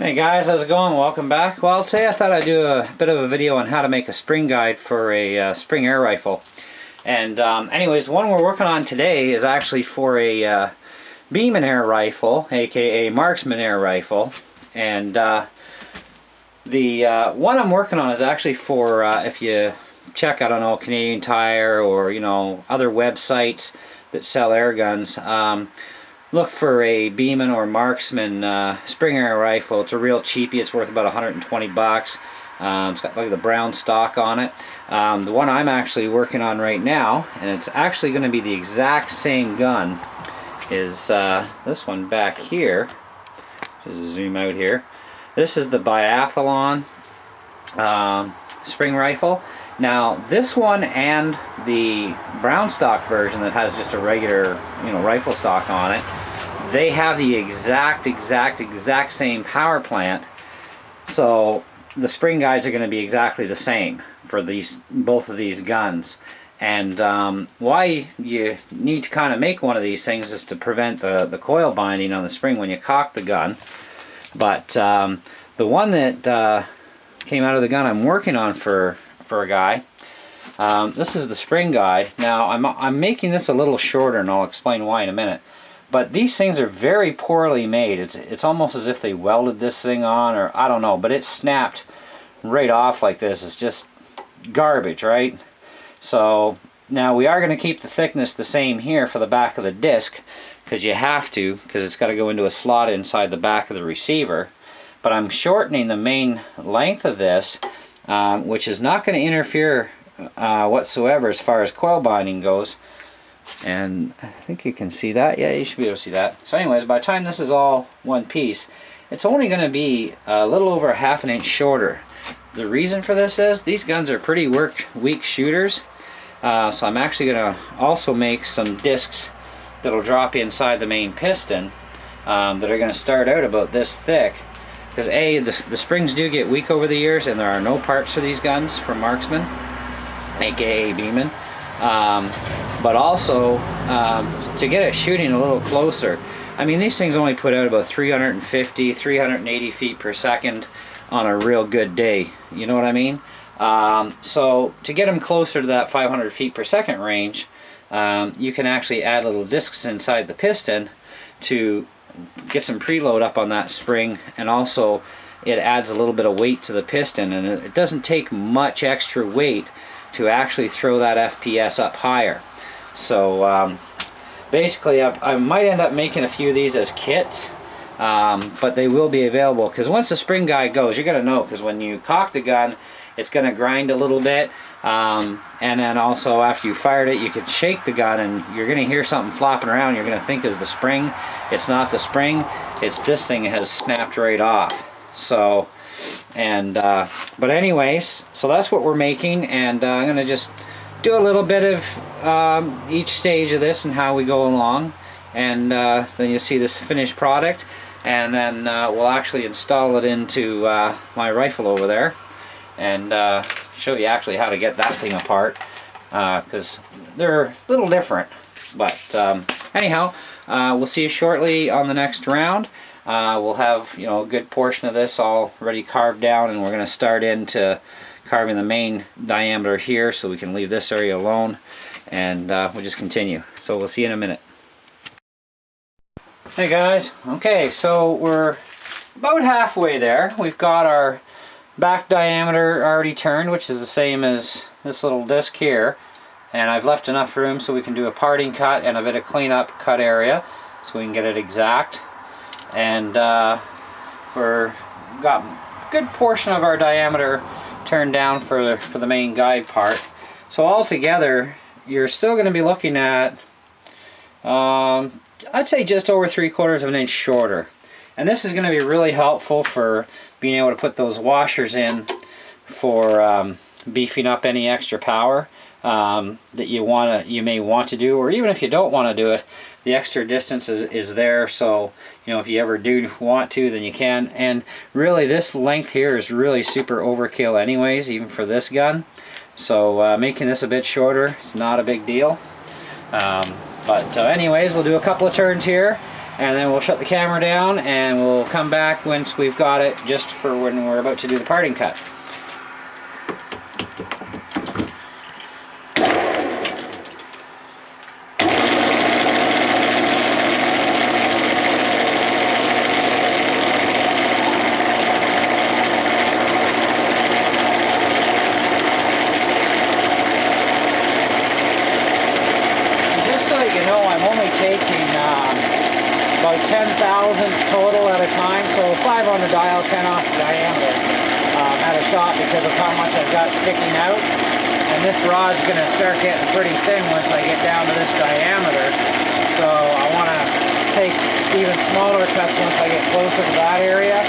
Hey guys, how's it going? Welcome back. Well, today I thought I'd do a bit of a video on how to make a spring guide for a spring air rifle. And anyways, the one we're working on today is actually for a beeman air rifle, aka marksman air rifle. And the one I'm working on is actually for, if you check, I don't know, Canadian Tire or, you know, other websites that sell air guns. Look for a beeman or marksman spring air rifle. It's a real cheapie. It's worth about 120 bucks. It's got like the brown stock on it. The one I'm actually working on right now, and it's actually going to be the exact same gun, is this one back here. Just zoom out here. This is the biathlon spring rifle. Now this one and the brown stock version that has just a regular, you know, rifle stock on it, they have the exact same power plant. So the spring guides are going to be exactly the same for both of these guns. And why you need to kind of make one of these things is to prevent the coil binding on the spring when you cock the gun. But the one that came out of the gun I'm working on for a guy, this is the spring guide. Now I'm making this a little shorter, and I'll explain why in a minute. But these things are very poorly made. It's almost as if they welded this thing on, or I don't know, but it snapped right off like this. It's just garbage, right? So now we are going to keep the thickness the same here for the back of the disc, because you have to, because it's got to go into a slot inside the back of the receiver. But I'm shortening the main length of this, which is not going to interfere whatsoever as far as coil binding goes. And I think you can see that. Yeah, you should be able to see that. So anyways, by the time this is all one piece, it's only going to be a little over ½ an inch shorter. The reason for this is these guns are pretty weak shooters. So I'm actually going to also make some discs that'll drop inside the main piston that are going to start out about this thick. Because the springs do get weak over the years, and there are no parts for these guns from Marksman, aka Beeman. But also to get it shooting a little closer. I mean, these things only put out about 350, 380 feet per second on a real good day. You know what I mean? So to get them closer to that 500 feet per second range, you can actually add little discs inside the piston to get some preload up on that spring, and also it adds a little bit of weight to the piston, and it doesn't take much extra weight to actually throw that FPS up higher. So basically I might end up making a few of these as kits, but they will be available, because once the spring guide goes, you're going to know, because when you cock the gun, it's going to grind a little bit, and then also after you fired it, you could shake the gun and you're going to hear something flopping around. You're going to think it's the spring. It's not the spring, it's this thing has snapped right off. So but anyways, so that's what we're making, and I'm going to just do a little bit of each stage of this and how we go along, and then you'll see this finished product, and then we'll actually install it into my rifle over there, and show you actually how to get that thing apart, because they're a little different. But anyhow, we'll see you shortly on the next round. We'll have, you know, a good portion of this already carved down, and we're going to start into carving the main diameter here, so we can leave this area alone, and we'll just continue. So we'll see you in a minute. Hey guys, okay, so we're about halfway there. We've got our back diameter already turned, which is the same as this little disc here, and I've left enough room so we can do a parting cut and a bit of cleanup cut area so we can get it exact. And we're got a good portion of our diameter turned down for the main guide part. So altogether, you're still going to be looking at I'd say just over 3/4 of an inch shorter. And this is going to be really helpful for being able to put those washers in for beefing up any extra power that you may want to do, or even if you don't want to do it, the extra distance is there, so you know, if you ever do want to, then you can. And really, this length here is really super overkill anyways, even for this gun. So making this a bit shorter is not a big deal. But anyways, we'll do a couple of turns here, and then we'll shut the camera down and we'll come back once we've got it, just for when we're about to do the parting cut. About 10 thousandths total at a time, so 5 on the dial, 10 off the diameter at a shot because of how much I've got sticking out. And this rod's going to start getting pretty thin once I get down to this diameter. So I want to take even smaller cuts once I get closer to that area,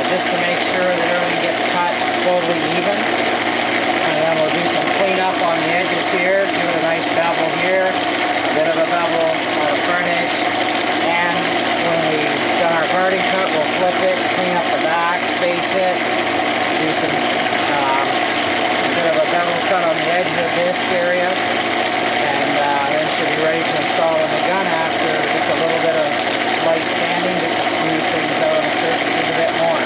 just to make sure that everything gets cut totally even. And then we'll do some cleanup on the edges here, do a nice bevel here, a bit of a bevel on the front edge. And when we've done our parting cut, we'll flip it, clean up the back, face it, do some a bit of a bevel cut on the edge of the disc area, and then should be ready to install in the gun after just a little bit of light sanding just to smooth things out on the surfaces a bit more.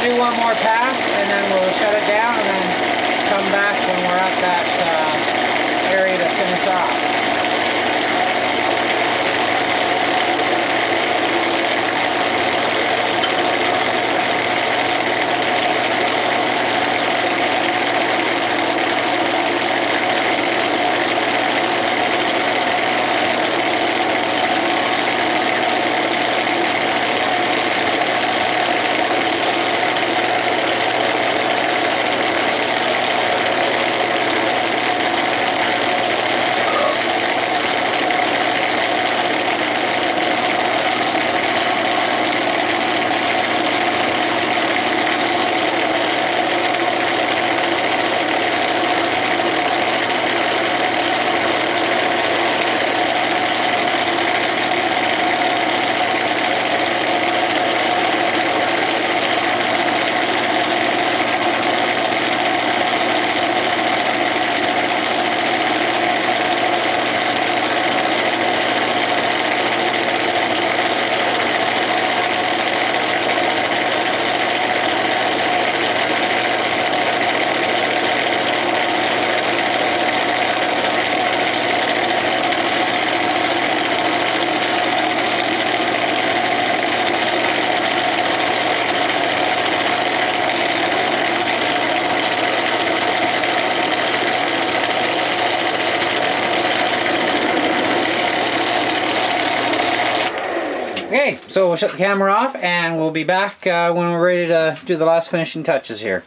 One more pass and then we'll shut it down and then come back when we're at that area to finish off. Okay, so we'll shut the camera off and we'll be back when we're ready to do the last finishing touches here.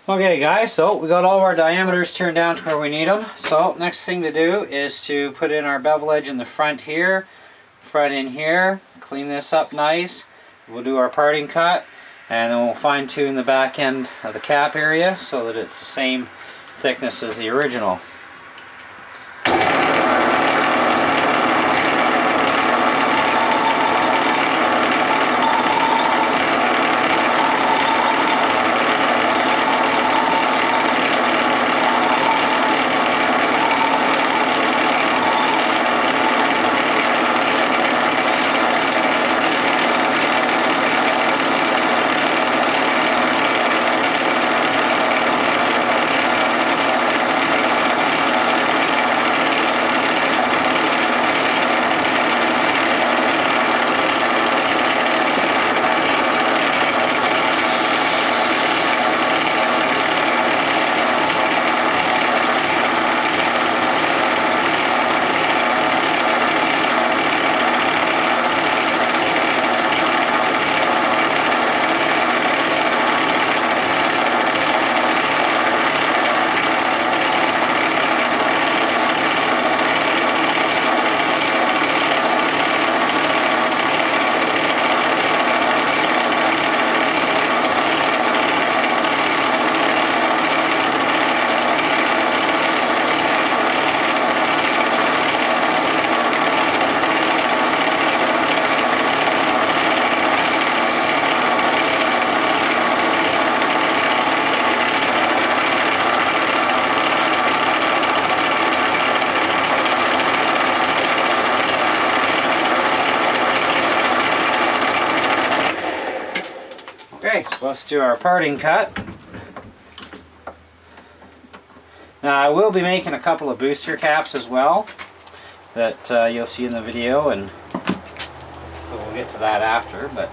Okay guys, so we got all of our diameters turned down to where we need them. So next thing to do is to put in our bevel edge in the front here, front in here, clean this up nice. We'll do our parting cut and then we'll fine tune the back end of the cap area so that it's the same thickness as the original. Let's do our parting cut. Now I will be making a couple of booster caps as well that you'll see in the video, and so we'll get to that after. But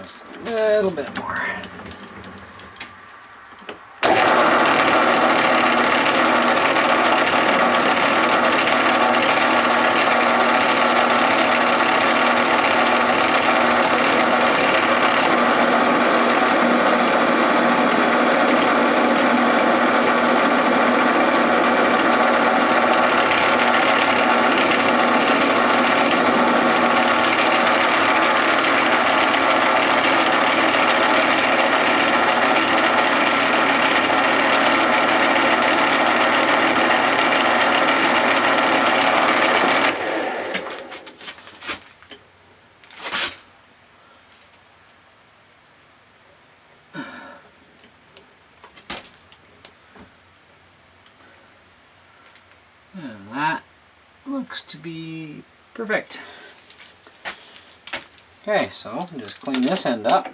Just a little bit more. And that looks to be perfect. Okay, so just clean this end up.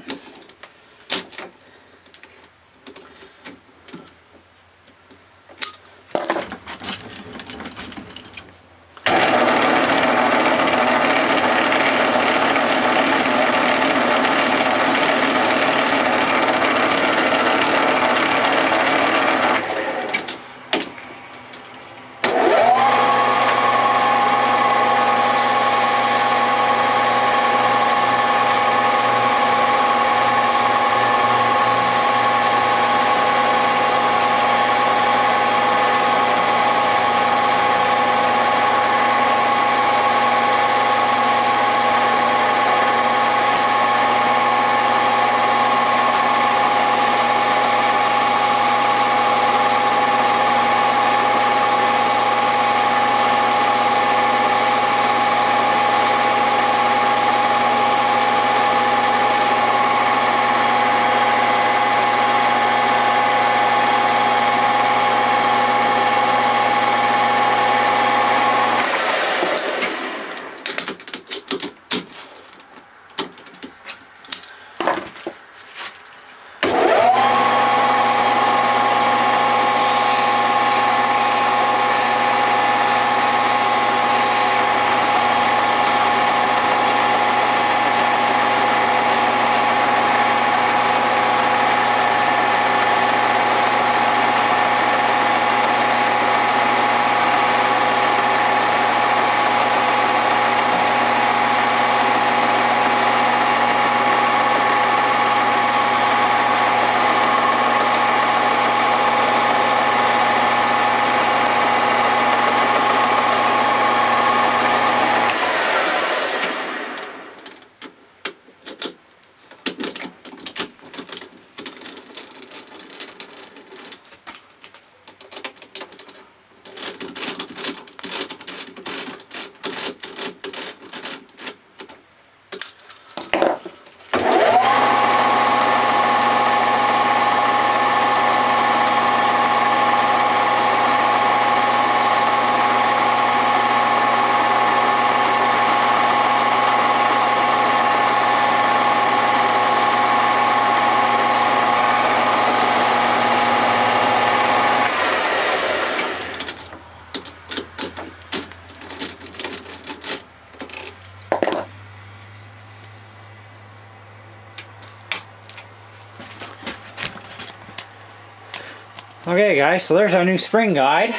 Okay guys, so there's our new spring guide,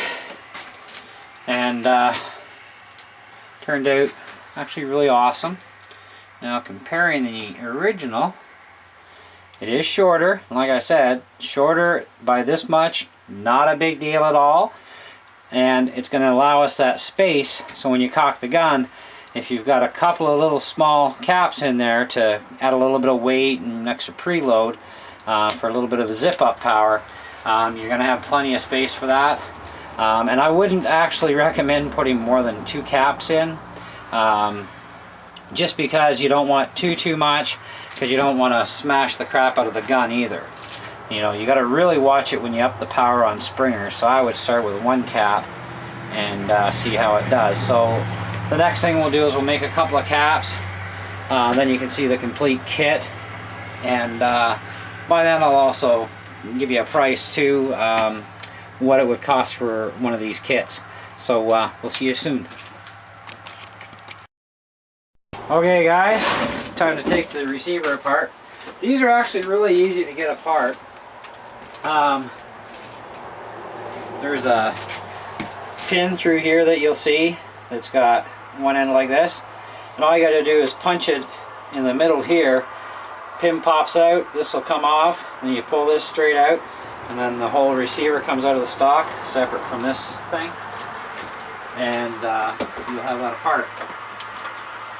and turned out actually really awesome. Now comparing the original, it is shorter, like I said, shorter by this much, not a big deal at all, and it's going to allow us that space, so when you cock the gun, if you've got a couple of little small caps in there to add a little bit of weight and an extra preload for a little bit of a zip up power, you're going to have plenty of space for that. And I wouldn't actually recommend putting more than 2 caps in, just because you don't want too much, because you don't want to smash the crap out of the gun either. You know, you got to really watch it when you up the power on springers. So I would start with 1 cap and see how it does. So the next thing we'll do is we'll make a couple of caps, then you can see the complete kit, and by then I'll also give you a price too, what it would cost for one of these kits. So we'll see you soon. Okay guys, time to take the receiver apart. These are actually really easy to get apart. There's a pin through here that you'll see that's got one end like this, and all you got to do is punch it in the middle here. Pin pops out, this will come off, then you pull this straight out, and then the whole receiver comes out of the stock separate from this thing, and you'll have that apart.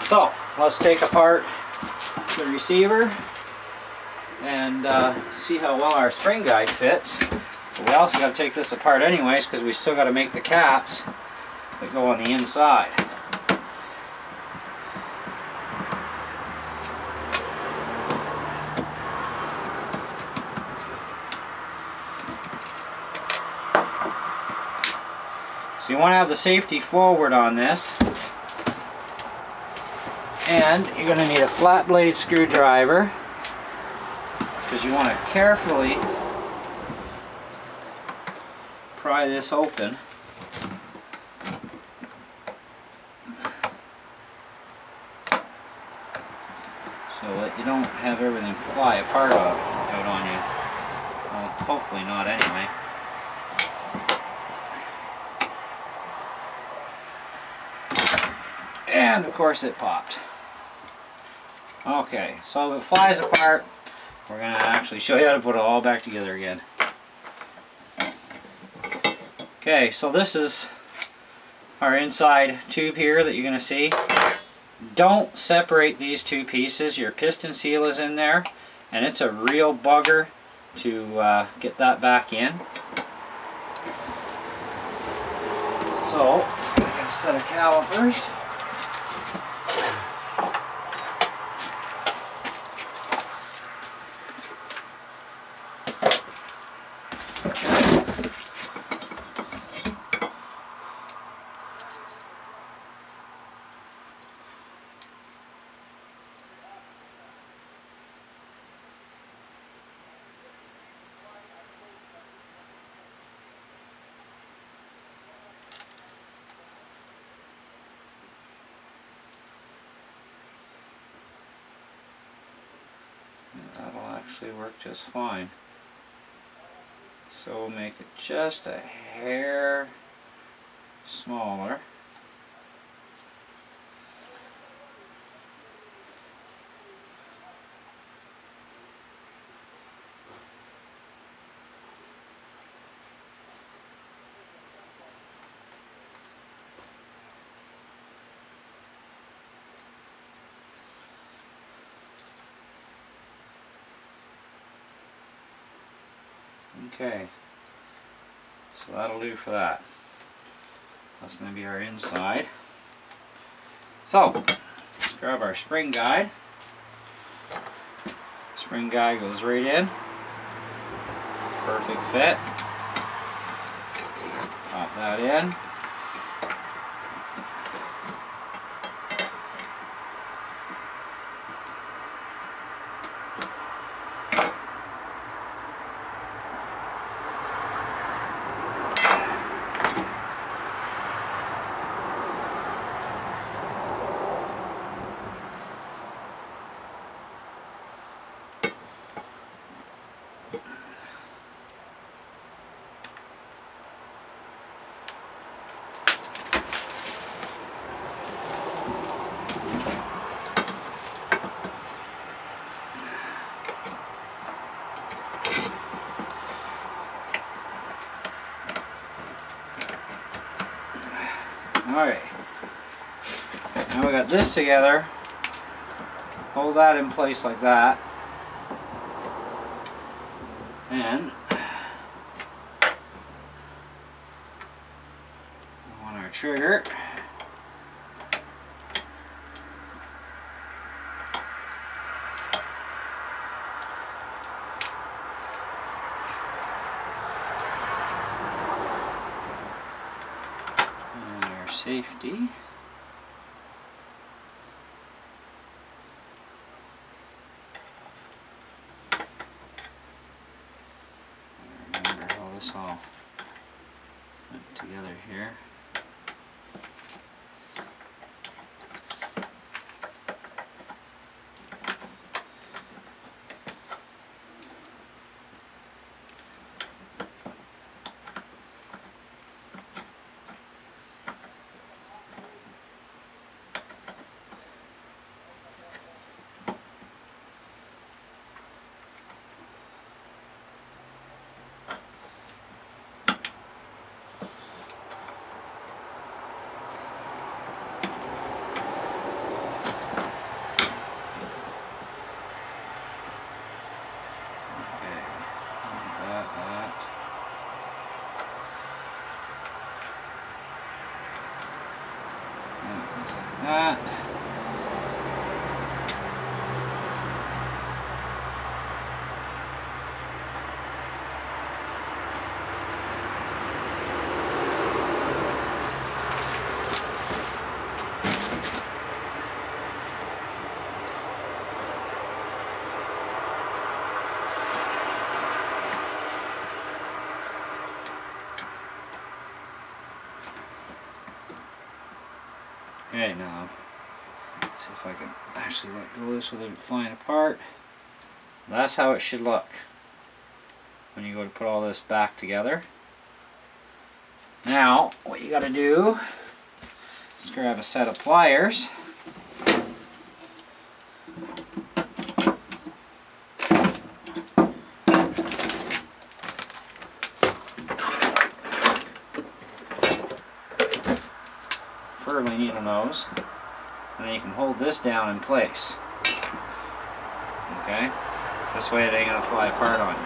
So let's take apart the receiver and see how well our spring guide fits. But we also got to take this apart anyways, because we still got to make the caps that go on the inside. So you want to have the safety forward on this, and you're going to need a flat blade screwdriver, because you want to carefully pry this open so that you don't have everything fly apart out on you. Well, hopefully not anyway. And of course it popped. Okay, so if it flies apart, we're going to actually show you how to put it all back together again. Okay, so this is our inside tube here that you're going to see. Don't separate these two pieces. Your piston seal is in there, and it's a real bugger to get that back in. So, a set of calipers. That'll actually work just fine. So we'll make it just a hair smaller. Okay, so that'll do for that. That's going to be our inside. So, let's grab our spring guide. Spring guide goes right in. Perfect fit. Pop that in. Alright, now we got this together. Hold that in place like that. And on our trigger. Safety. Remember how this all went together here. that. Okay, now let's see if I can actually let go of this without it flying apart. That's how it should look when you go to put all this back together. Now, what you got to do is grab a set of pliers. Furling needle nose, and then you can hold this down in place. Okay, this way it ain't gonna fly apart on you.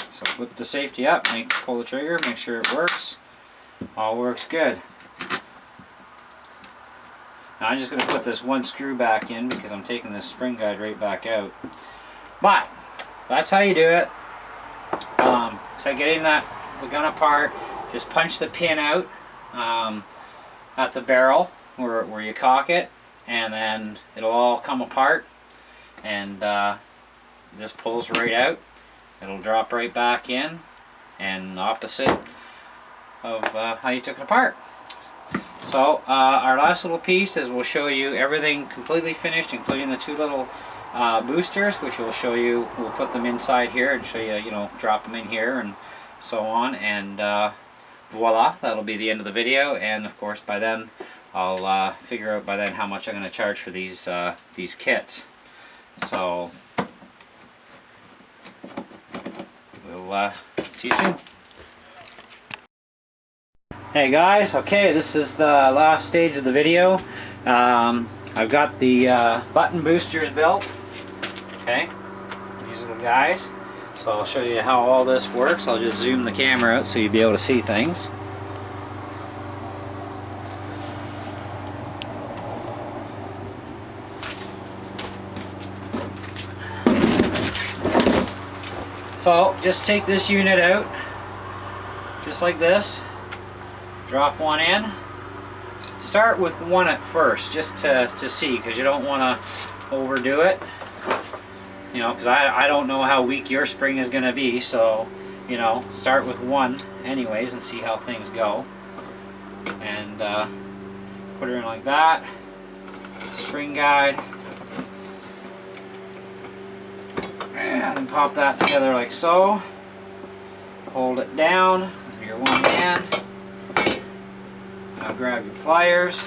So put the safety up, pull the trigger, make sure it works. All works good. Now I'm just going to put this one screw back in because I'm taking this spring guide right back out. But that's how you do it. So getting the gun apart, just punch the pin out at the barrel where you cock it, and then it'll all come apart, and this pulls right out. It'll drop right back in, and opposite of how you took it apart. So our last little piece is we'll show you everything completely finished, including the two little boosters, which we'll show you. We'll put them inside here and show you, you know, drop them in here and so on, and voila, that'll be the end of the video. And of course by then I'll figure out by then how much I'm going to charge for these kits. So we'll see you soon. Hey guys, okay, this is the last stage of the video. I've got the button boosters built. Okay, these are the guys. So I'll show you how all this works. I'll just zoom the camera out so you'll be able to see things. So just take this unit out, just like this. Drop one in. Start with one at first, just to see, because you don't want to overdo it. You know, because I don't know how weak your spring is going to be, so, you know, start with one anyways and see how things go. And put her in like that. Spring guide. And pop that together like so. Hold it down with your one hand. Now grab your pliers.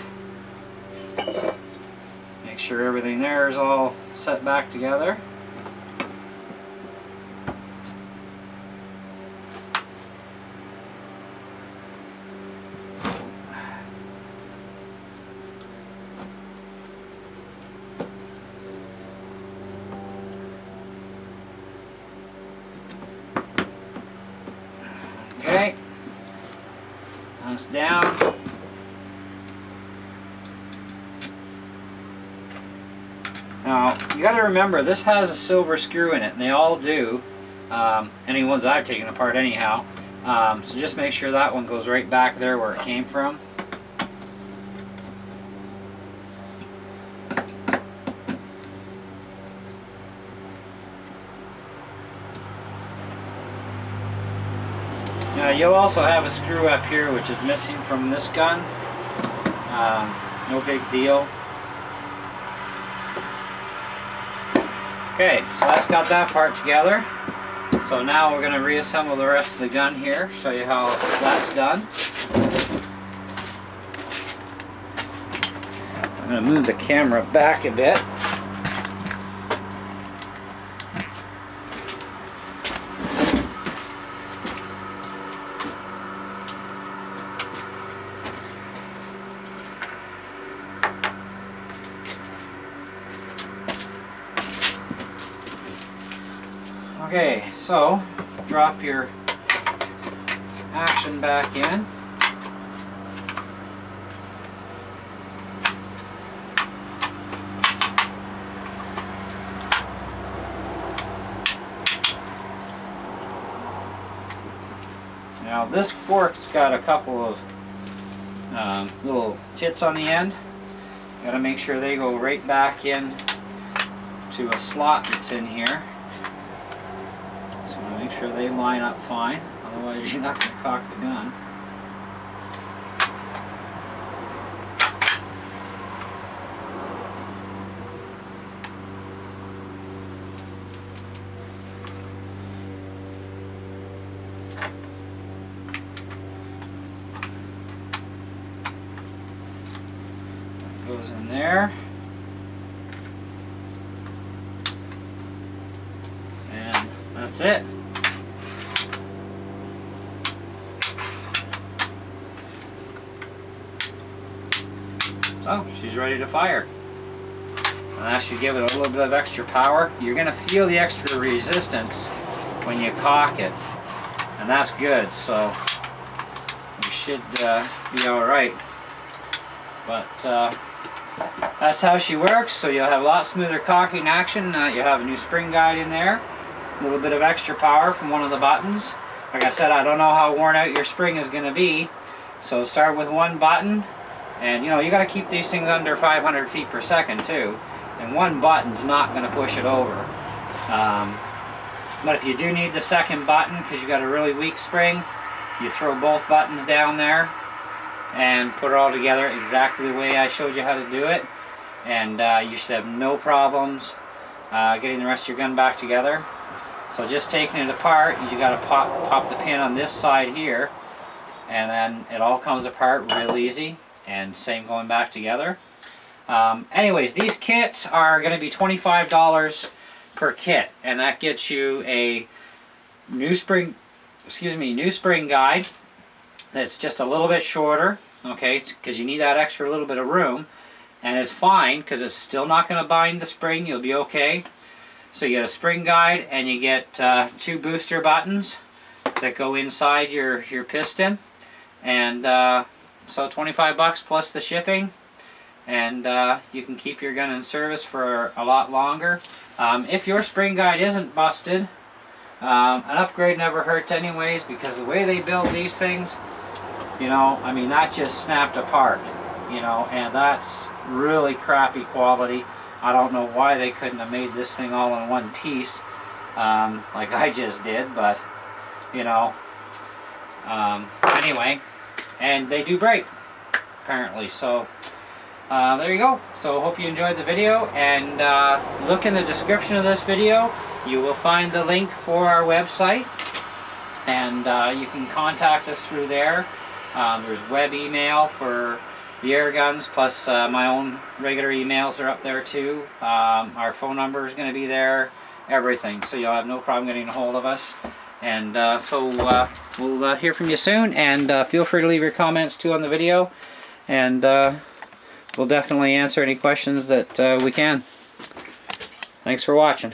Make sure everything there is all set back together. Okay, that's down. Now, you got to remember, this has a silver screw in it, and they all do. Any ones I've taken apart anyhow. So just make sure that one goes right back there where it came from. Now, you'll also have a screw up here which is missing from this gun. No big deal. Okay, so that's got that part together. So now we're going to reassemble the rest of the gun here, show you how that's done. I'm going to move the camera back a bit. Okay, so drop your action back in. Now this fork's got a couple of little tits on the end. You gotta make sure they go right back in to a slot that's in here. So make sure they line up fine, otherwise you're not going to cock the gun. Goes in there, and that's it. So she's ready to fire, and that should give it a little bit of extra power. You're going to feel the extra resistance when you cock it, and that's good, so you should be all right. But that's how she works. So you'll have a lot smoother cocking action. You'll have a new spring guide in there, a little bit of extra power from one of the buttons. Like I said, I don't know how worn out your spring is going to be, so start with one button, and you know you got to keep these things under 500 feet per second too, and one button's not going to push it over. But if you do need the second button because you got a really weak spring, you throw both buttons down there and put it all together exactly the way I showed you how to do it, and you should have no problems getting the rest of your gun back together. So just taking it apart, you got to pop the pin on this side here, and then it all comes apart real easy, and same going back together. Anyways, these kits are going to be $25 per kit, and that gets you a new spring guide that's just a little bit shorter, okay, because you need that extra little bit of room, and it's fine because it's still not going to bind the spring. You'll be okay. So you get a spring guide, and you get 2 booster buttons that go inside your piston, and so 25 bucks plus the shipping, and you can keep your gun in service for a lot longer. If your spring guide isn't busted, an upgrade never hurts anyways, because the way they build these things, you know, I mean, that just snapped apart, you know, and that's really crappy quality. I don't know why they couldn't have made this thing all in one piece, like I just did, but, you know, anyway, and they do break, apparently, so there you go. So hope you enjoyed the video, and look in the description of this video. You will find the link for our website, and you can contact us through there. There's web email for the air guns, plus my own regular emails are up there too. Our phone number is going to be there, everything, so you'll have no problem getting a hold of us. And so we'll hear from you soon, and feel free to leave your comments too on the video, and we'll definitely answer any questions that we can. Thanks for watching.